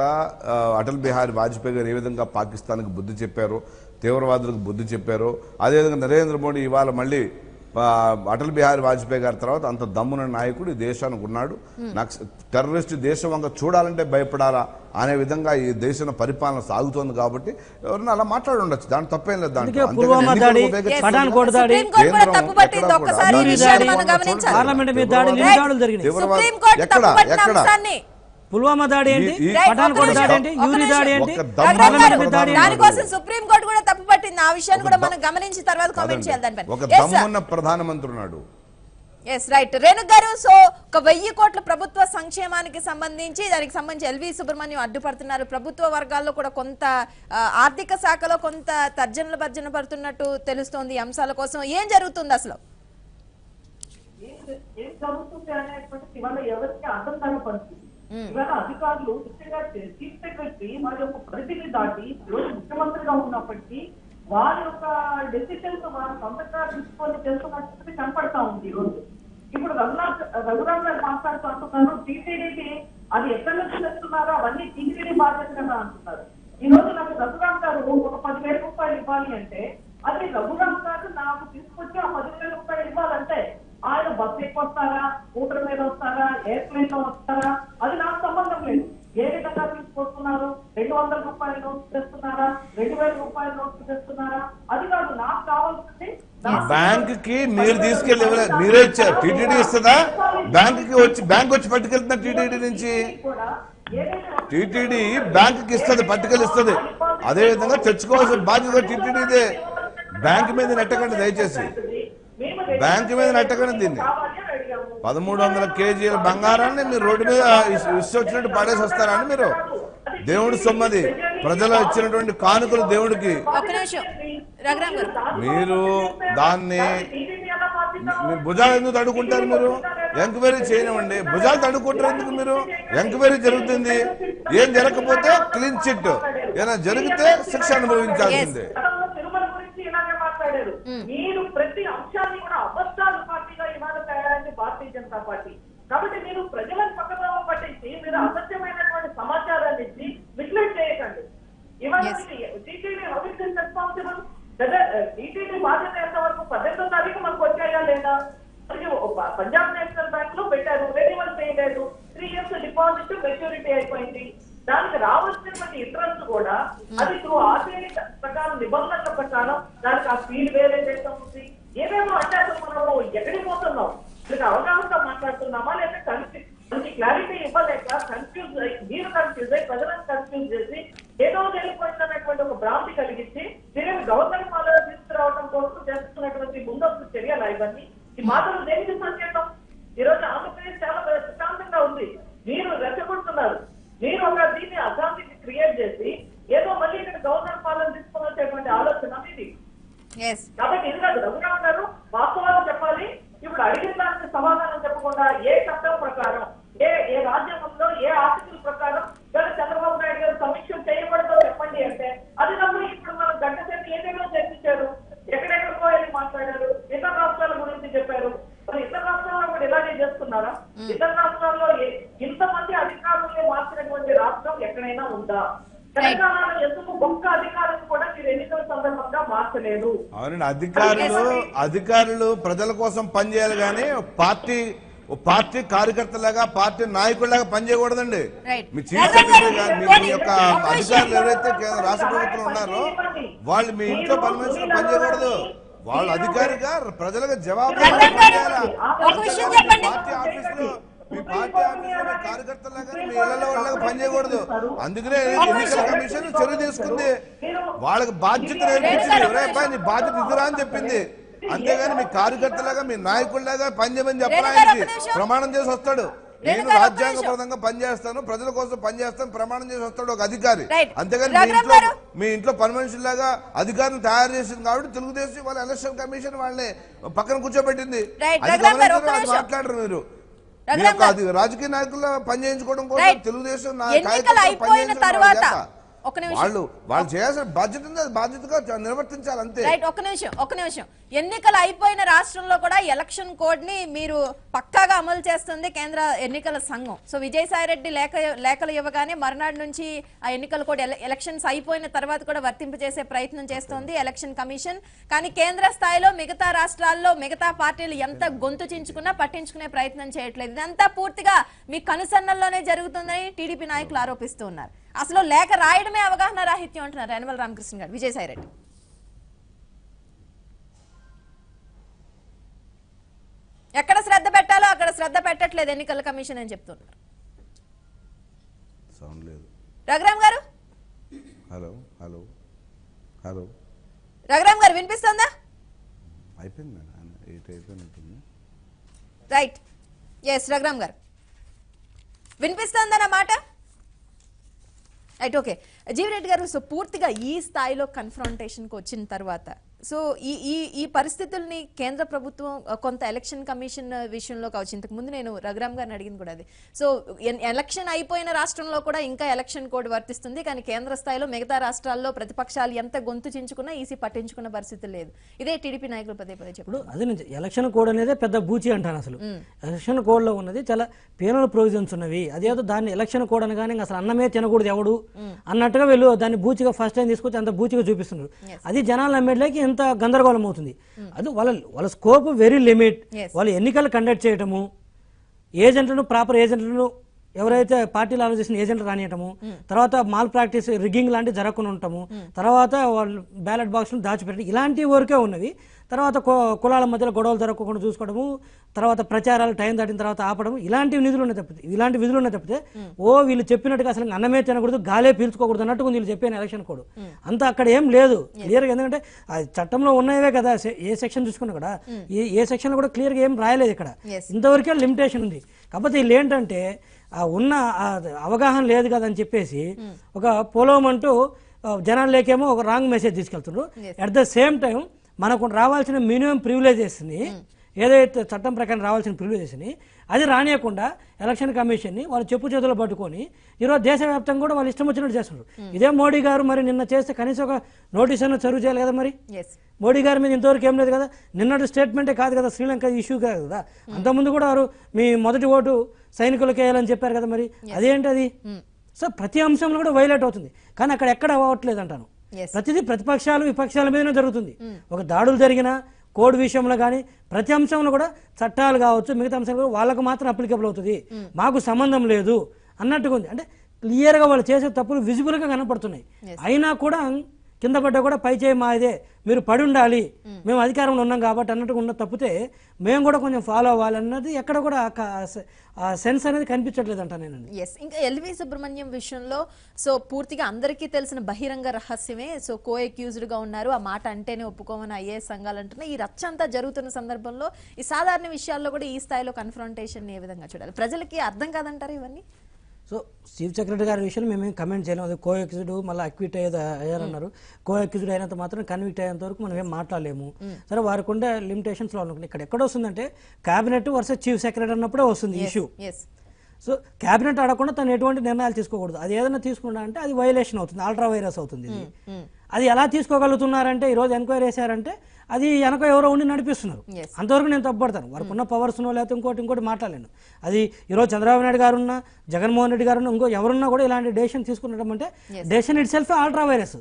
అటల్ బిహారీ వాజ్పేయి గారు ఏ విధంగా పాకిస్తాన్కి బుద్ధి చెప్పారు, తీవ్రవాదులకు బుద్ధి చెప్పారు, అదేవిధంగా నరేంద్ర మోడీ ఇవాళ మళ్ళీ అటల్ బిహారీ వాజ్పేయి గారి తర్వాత అంత దమ్మున నాయకుడు ఈ దేశానికి ఉన్నాడు. టెర్రరిస్ట్ దేశం వంక చూడాలంటే భయపడాలా అనే విధంగా ఈ దేశం పరిపాలన సాగుతోంది. కాబట్టి ఎవరన్నా అలా మాట్లాడి ఉండొచ్చు, దాంట్లో తప్పేం లేదు. పుల్వామా దాడి ఏంటి, పఠాన్కోట్ దాడి ఏంటి, యూరి దాడి ఏంటి, దానికోసం సుప్రీం కోర్టు కూడా తప్పు పట్టింది. ఆ విషయాన్ని కూడా మనం గమనించిన తర్వాత కామెంట్ చేయాలి దానిపైన. ఒక దమ్మున్న ప్రధానమంత్రి ఉన్నాడు. ఎస్ రైట్ రేణుక గారు. సో 1000 కోట్ల ప్రభుత్వ సంక్షేమానికి సంబంధించి దానికి సంబంధించి ఎల్వి సుబ్రహ్మణ్యం అడ్డుపడుతున్నారు. ప్రభుత్వ వర్గాల్లో కూడా కొంత ఆర్థిక శాఖలో కొంత తర్జనలు భర్జన పడుతున్నట్టు తెలుస్తోంది. ఈ అంశాల కోసం ఏం జరుగుతుంది అసలు? ఏం జరుగుతుంది అనేటువంటి ఇవాళ ఎవరికి అర్థం కాని పరిస్థితి. ఇవాళ అధికారులు ముఖ్యంగా చీఫ్ సెక్రటరీ వారి యొక్క పరిధిని దాటి ఈరోజు ముఖ్యమంత్రిగా ఉన్నప్పటికీ వారి యొక్క డెసిషన్స్ వారి సొంతంగా తీసుకొని చేస్తున్నట్టు కనపడతా ఉంది ఈ రోజు. ఇప్పుడు రఘురామ్ గారు మాట్లాడుతూ అంటున్నారు టీటీడీకి అది ఎక్కడి నుంచి తెస్తున్నారో అవన్నీ టీటీడీ బాధ్యతగా అంటున్నారు. ఈ రోజు నాకు రఘురామ్ గారు ఒక 10,000 రూపాయలు ఇవ్వాలి అంటే అది రఘురామ్ గారు నాకు తీసుకొచ్చి ఆ 10,000 రూపాయలు ఇవ్వాలంటే ఆయన బస్సు ఎక్కువ వస్తారా, స్కూటర్ మీద వస్తారా, ఎయిర్ప్లేన్ లో వస్తారా, అది నాకు సంబంధం లేదు. ఏ విధంగా తీసుకొస్తున్నారు? 200 రూపాయల నోట్స్ తెస్తున్నారా, 2,000 రూపాయల నోట్స్ తెస్తున్నారా, అది కాదు నాకు కావాల్సింది. బ్యాంక్ కి మీరు తీసుకెళ్ళి మీరే ఇచ్చారు, టీటీడీ ఇస్తుందా? బ్యాంక్ వచ్చి పట్టుకెళ్తున్నా టీటీడీ నుంచి. టీటీడీ బ్యాంక్ కి ఇస్తుంది, పట్టుకెళ్ళి ఇస్తుంది. అదే విధంగా తెచ్చుకోవాల్సిన బాధ్యత టీటీడీదే. బ్యాంక్ మీద నెట్టకండి దయచేసి, బ్యాంక్ మీద నెట్టకండి. దీన్ని 1300 కేజీల బంగారాన్ని మీరు రోడ్డు మీద విసివచ్చినట్టు పడేసి వస్తారని మీరు? దేవుడి సొమ్మది, ప్రజలు ఇచ్చినటువంటి కానుకలు దేవుడికి. మీరు దాన్ని భుజాలు ఎందుకు తడుకుంటారు? మీరు ఎంక్వైరీ చేయనివ్వండి. భుజాలు తడుకుంటారు ఎందుకు మీరు? ఎంక్వైరీ జరుగుతుంది. ఏం జరగకపోతే క్లీన్ చిట్, ఏదైనా జరిగితే శిక్ష అనుభవించాల్సిందే. మీరు ప్రతి అంశాన్ని కూడా అబద్ధాలు పార్టీగా ఇవాళ తయారైంది భారతీయ జనతా పార్టీ. కాబట్టి మీరు ప్రజలను పక్కన పట్టించి మీరు అసత్యమైనటువంటి సమాచారాన్ని ఇచ్చి మిస్లీడ్ చేయకండి. ఇవాళ టీటీడీ రెస్పాన్సిబుల్ టీటీడీ బాధ్యత ఎంత వరకు 18వ తారీఖు మనకు వచ్చాయా లేదా? పంజాబ్ నేషనల్ బ్యాంక్ లో పెట్టారు, రెన్యువల్ చేయలేదు, 3 years డిపాజిట్ మెచ్యూరిటీ అయిపోయింది. దానికి రావాల్సినటువంటి ఇంట్రెస్ట్ కూడా అది త్రూ ఆర్బీఐ ప్రకారం నిబంధనల ప్రకారం దానికి ఆ ఫీల్ వేరే చేస్తూ ఉంది. ఏమేమో అంటే అసలు మనము ఎక్కడికి పోతున్నాం, మీకు అవగాహనతో మాట్లాడుతున్నామా లేదా మనకి క్లారిటీ ఇవ్వలేక కన్ఫ్యూజ్ అయ్యి మీరు కన్ఫ్యూజ్ అయ్యి ప్రజలను కన్ఫ్యూజ్ చేసి ఏదో వెళ్ళిపోయిందనేటువంటి ఒక భ్రాంతి కలిగించి తిరిగి గవర్నమెంట్ పాలన తీసుకురావడం కోసం చేస్తున్నటువంటి ముందస్తు చర్యలు ఇవన్నీ. ఈ మాటలు దేనికి సంకేతం? ఈ రోజు ఆంధ్రప్రదేశ్ చాలా ప్రశాంతంగా ఉంది, మీరు రెచ్చగొడుతున్నారు. మీరు ఒక దీన్ని అశాంతిని క్రియేట్ చేసి ఏదో మళ్ళీ ఇక్కడ గవర్నమెంట్ పాలన తీసుకుని వచ్చేటువంటి ఆలోచన ఇది. కాబట్టి ఇది కాదు. రఘురామ్ గారు వాస్తవాలు చెప్పాలి. ఇప్పుడు అడిగిన దానికి సమాధానం చెప్పకుండా ఏ చట్టం ప్రకారం ఏ రాజ్యాంగంలో ఏ ఆర్టికల్ ప్రకారం చంద్రబాబు నాయుడు గారు సమీక్ష చేయబడదో చెప్పండి అంటే అది నమ్మి ఇప్పుడు మనం గంట సేపు ఏదేమో చర్చించారు, ఎక్కడెక్కడికో వెళ్ళి మాట్లాడారు, ఇతర రాష్ట్రాల గురించి చెప్పారు. మరి ఇతర రాష్ట్రాల్లో కూడా ఇలాగే చేస్తున్నారా? ఇతర రాష్ట్రాల్లో ఇంతమంది అధికారులే మార్చినటువంటి రాష్ట్రం ఎక్కడైనా ఉందా? తెలంగాణలో ఎందుకు ఒక్క అధికారులు కూడా మీరు ఎన్నికల సందర్భంగా మార్చలేదు? అవునండి, అధికారులు ప్రజల కోసం పనిచేయాలి కానీ పార్టీ కార్యకర్తలాగా పార్టీ నాయకుల్లాగా పనిచేయకూడదండి. మీ చీఫ్ సెక్రటరీ గారు మీ యొక్క అధికారులు ఎవరైతే రాష్ట్ర ప్రభుత్వం ఉన్నారో వాళ్ళు మీ ఇంట్లో పర్మిషన్ పనిచేయకూడదు. వాళ్ళు అధికారిగా ప్రజలకు జవాబు పార్టీ ఆఫీసులో మీ పార్టీ ఆఫీసులో కార్యకర్తలాగా మీ ఇళ్లలో వాళ్ళగా పనిచేయకూడదు. అందుకనే ఎన్నికల కమిషన్ చర్య తీసుకుంది, వాళ్ళకి బాధ్యత నేర్పించింది. ఎవరైనా నీ బాధ్యత ఇదిరా అని చెప్పింది. అంతేగాని మీ కార్యకర్తలాగా మీ నాయకుల్లాగా పనిచేయమని చెప్పడానికి ప్రమాణం చేసి వస్తాడు. నేను రాజ్యాంగబద్ధంగా పనిచేస్తాను, ప్రజల కోసం పనిచేస్తాను ప్రమాణం చేసి వస్తాడు ఒక అధికారి. అంతేగాని మీ ఇంట్లో పని మనుషులాగా అధికారులు తయారు చేసింది కాబట్టి తెలుగుదేశం వాళ్ళ ఎలక్షన్ కమిషన్ వాళ్ళని పక్కన కూర్చోబెట్టింది. మాట్లాడరు మీరు. రాజకీయ నాయకుల్లో పని చేయించుకోవడం కోసం తెలుగుదేశం వాళ్ళు చేయాల్సిన బాధ్యత ఉంది, బాధ్యతగా నిర్వర్తించాలి అంతే. ఒక్క నిమిషం ఎన్నికలు అయిపోయిన రాష్ట్రంలో కూడా ఎలక్షన్ కోడ్ ని మీరు పక్కాగా అమలు చేస్తుంది కేంద్ర ఎన్నికల సంఘం. సో విజయసాయి రెడ్డి లేఖలు ఇవ్వగానే మర్నాడు నుంచి ఆ ఎన్నికల కోడ్ ఎలక్షన్స్ అయిపోయిన తర్వాత కూడా వర్తింపజేసే ప్రయత్నం చేస్తోంది ఎలక్షన్ కమిషన్. కానీ కేంద్ర స్థాయిలో మిగతా రాష్ట్రాల్లో మిగతా పార్టీలు ఎంత గొంతు చించుకున్నా పట్టించుకునే ప్రయత్నం చేయట్లేదు. ఇదంతా పూర్తిగా మీ కనుసన్నల్లోనే జరుగుతుందని టీడీపీ నాయకులు ఆరోపిస్తూ ఉన్నారు. అసలు లేఖ రాయడమే అవగాహన రాహిత్యం అంటున్నారు యనమల రామకృష్ణ గారు. విజయసాయి రెడ్డి ఎక్కడ శ్రద్ధ పెట్టాలో అక్కడ శ్రద్ధ పెట్టట్లేదు ఎన్నికల కమిషన్ అని చెప్తున్నారు. రఘురామ్ గారు హలో హలో హలో రఘురామ్ గారు వినిపిస్తుందా? రైట్ ఎస్ రఘురామ్ గారు వినిపిస్తుందా నా మాట? రైట్ ఓకే జీవిరెడ్డి గారు, సో పూర్తిగా ఈ స్థాయిలో కన్ఫ్రంటేషన్కి వచ్చిన తర్వాత సో ఈ పరిస్థితుల్ని కేంద్ర ప్రభుత్వం కొంత ఎలక్షన్ కమిషన్ విషయంలో కావచ్చు, ఇంతకు ముందు నేను రఘురామ్ గారిని అడిగింది కూడా అది. సో ఎలక్షన్ అయిపోయిన రాష్ట్రంలో కూడా ఇంకా ఎలక్షన్ కోడ్ వర్తిస్తుంది, కానీ కేంద్ర స్థాయిలో మిగతా రాష్ట్రాల్లో ప్రతిపక్షాలు ఎంత గొంతు చించుకున్నా ఈసీ పట్టించుకున్న పరిస్థితి లేదు. ఇదే టీడీపీ నాయకులు పదే పదే చెప్పారు. అదే ఎలక్షన్ కోడ్ అనేది పెద్ద బూచి అంటాను. అసలు ఎలక్షన్ కోడ్ లో ఉన్నది చాలా పీనల్ ప్రొవిజన్స్ ఉన్నవి. అదేదో దాన్ని ఎలక్షన్ కోడ్ అనగానే అసలు అన్నమే తినకూడదు ఎవడు అన్నట్టుగా వీళ్ళు దాన్ని బూచిగా ఫస్ట్ టైం తీసుకొచ్చి అంత బూచిగా చూపిస్తున్నారు. అది జనాల నమ్మేట్లకి ఎంత గందరగోళం అవుతుంది. అది వాళ్ళ స్కోప్ వెరీ లిమిట్. వాళ్ళు ఎన్నికలు కండక్ట్ చేయటము, ఏజెంట్లను ప్రాపర్ ఏజెంట్లను ఎవరైతే పార్టీలు ఆలోచించిన ఏజెంట్లు రానియటము, తర్వాత మాల్ ప్రాక్టీస్ రిగ్గింగ్ లాంటివి జరగకుండా ఉండటము, తర్వాత వాళ్ళు బ్యాలెట్ బాక్స్ను దాచిపెట్టడం, ఇలాంటి వరకే ఉన్నవి. తర్వాత కులాల మధ్యలో గొడవలు జరగకుండా చూసుకోవడము, తర్వాత ప్రచారాలు టైం దాటిన తర్వాత ఆపడం, ఇలాంటి విధులు ఉన్నాయి తప్పితే వీళ్ళు చెప్పినట్టుగా అసలు అన్నమే తినకూడదు గాలే పీల్చుకోకూడదు అన్నట్టు వీళ్ళు చెప్పిన ఎలక్షన్ కోడ్ అంతా అక్కడ ఏం లేదు క్లియర్గా. ఎందుకంటే చట్టంలో ఉన్నవే కదా, ఏ సెక్షన్ చూసుకున్నా కూడా ఏ సెక్షన్ లో కూడా క్లియర్గా ఏం రాయలేదు. ఇక్కడ ఇంతవరకే లిమిటేషన్ ఉంది. కాకపోతే వీళ్ళు ఏంటంటే ఉన్న అవగాహన లేదు కదా అని చెప్పేసి ఒక పొలమంటూ జనాల్లోకేమో ఒక రాంగ్ మెసేజ్ తీసుకెళ్తున్నారు. అట్ ద సేమ్ టైం మనకు రావాల్సిన మినిమం ప్రివిలేజెస్ని, ఏదైతే చట్టం ప్రకారం రావాల్సిన ప్రివిలేజెస్ని అది రానియకుండా ఎలక్షన్ కమిషన్ని వాళ్ళు చెప్పు చేతులు పట్టుకొని ఈరోజు దేశవ్యాప్తంగా కూడా వాళ్ళు ఇష్టం వచ్చినట్టు చేస్తున్నారు. ఇదే మోడీ గారు మరి నిన్న చేస్తే కనీసం ఒక నోటీస్ అన్న చదువు చేయాలి కదా. మరి మోడీ గారి మీద ఇంతవరకు ఏం లేదు కదా. నిన్నటి స్టేట్మెంటే కాదు కదా, శ్రీలంక ఇష్యూ కాదు కదా. అంతకుముందు కూడా వారు మీ మొదటి ఓటు సైనికులకు వేయాలని చెప్పారు కదా. మరి అదేంటి అది? సో ప్రతి అంశంలో కూడా వైలేట్ అవుతుంది, కానీ అక్కడ ఎక్కడ అవ్వట్లేదు అంటాను. ప్రతిదీ ప్రతిపక్షాలు విపక్షాల మీదనే జరుగుతుంది. ఒక దాడులు జరిగినా కోడ్ విషయంలో కానీ ప్రతి అంశంలో కూడా చట్టాలు కావచ్చు, మిగతా అంశాలు కూడా వాళ్ళకు మాత్రం అప్లికబుల్ అవుతుంది, మాకు సంబంధం లేదు అన్నట్టుగా ఉంది. అంటే క్లియర్గా వాళ్ళు చేసే తప్పులు విజిబుల్గా కనపడుతున్నాయి. అయినా కూడా కింద పడ్డా కూడా పై చేయి మాదే, మీరు పడి ఉండాలి, మేము అధికారంలో ఉన్నాం కాబట్టి అన్నట్టుగా ఉన్న తప్పితే మేము కూడా కొంచెం ఫాలో అవ్వాలి అన్నది ఎక్కడ కూడా ఆ సెన్స్ అనేది కనిపించట్లేదు అంట నేను. ఇంకా ఎల్వి సుబ్రహ్మణ్యం విషయంలో సో పూర్తిగా అందరికీ తెలిసిన బహిరంగ రహస్యమే. సో కో అక్యూజ్డ్ గా ఉన్నారు, ఆ మాట అంటేనే ఒప్పుకోమని ఐఏఎస్ సంఘాలు అంటున్నాయి. ఈ రచ్చ అంతా జరుగుతున్న సందర్భంలో ఈ సాధారణ విషయాల్లో కూడా ఈ స్థాయిలో కన్ఫ్రంటేషన్ ఏ విధంగా చూడాలి? ప్రజలకి అర్థం కాదంటారు ఇవన్నీ. సో చీఫ్ సెక్రటరీ గారి విషయంలో మేమేం కమెంట్ చేయలేము. అది కో అక్యూజ్డ్ మళ్ళీ అక్విట్ అయ్యారన్నారు. కో అక్యూజ్డ్ అయినంత మాత్రం కన్విక్ట్ అయ్యేంత వరకు మనం ఏం మాట్లాడలేము. సరే వారికి ఉండే లిమిటేషన్స్లో అనుకుంటే ఇక్కడ ఎక్కడ వస్తుందంటే క్యాబినెట్ వర్సెస్ చీఫ్ సెక్రటరీ అన్నప్పుడే వస్తుంది ఇష్యూ. సో క్యాబినెట్ ఆడకుండా తను ఎటువంటి నిర్ణయాలు తీసుకోకూడదు. అది ఏదైనా తీసుకున్నా అంటే అది వైలేషన్ అవుతుంది, అల్ట్రా వైరస్ అవుతుంది. అది ఎలా తీసుకోగలుగుతున్నారంటే ఈరోజు ఎంక్వైరీ చేశారంటే అది వెనక ఎవరో ఉండి నడిపిస్తున్నారు. అంతవరకు నేను తప్పుపడతాను. వారికి ఉన్న పవర్స్నో లేకపోతే ఇంకోటి మాట్లాడలేను. అది ఈరోజు చంద్రబాబు నాయుడు గారున్నా, జగన్మోహన్ రెడ్డి గారున్నా, ఇంకో ఎవరున్నా కూడా ఇలాంటి డెసిషన్ తీసుకున్నడం అంటే decision it self ultra virus.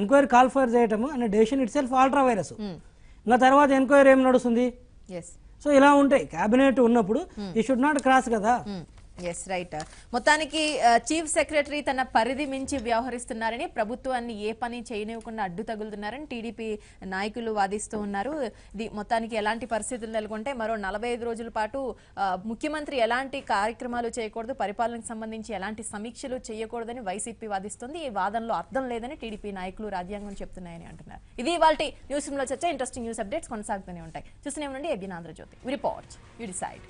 Enquiry call for చేయటం అనే decision it self ultra virus. ఇంకా తర్వాత ఎంక్వైరీ ఏం నడుస్తుంది? సో ఇలా ఉంటాయి. క్యాబినెట్ ఉన్నప్పుడు ఈ షుడ్ నాట్ క్రాస్ కదా. Yes right. మొత్తానికి చీఫ్ సెక్రటరీ తన పరిధి మించి వ్యవహరిస్తున్నారని, ప్రభుత్వాన్ని ఏ పని చేయనివ్వకుండా అడ్డు తగులుతున్నారని టీడీపీ నాయకులు వాదిస్తూ ఉన్నారు. ఇది మొత్తానికి ఎలాంటి పరిస్థితులు నెలకొంటే మరో 45 రోజుల పాటు ముఖ్యమంత్రి ఎలాంటి కార్యక్రమాలు చేయకూడదు, పరిపాలనకు సంబంధించి ఎలాంటి సమీక్షలు చేయకూడదని వైసీపీ వాదిస్తుంది. ఈ వాదనలో అర్థం లేదని టీడీపీ నాయకులు రాజ్యాంగం చెప్తున్నాయని అంటున్నారు. ఇది ఇవాల్టి న్యూస్ రూమ్ లో చర్చ. ఇంట్రెస్టింగ్ న్యూస్ అప్డేట్స్ కొనసాగుతూనే ఉంటాయి. చూస్తూనే ఉండండి ABN Andhrajyothy. We report, you decide.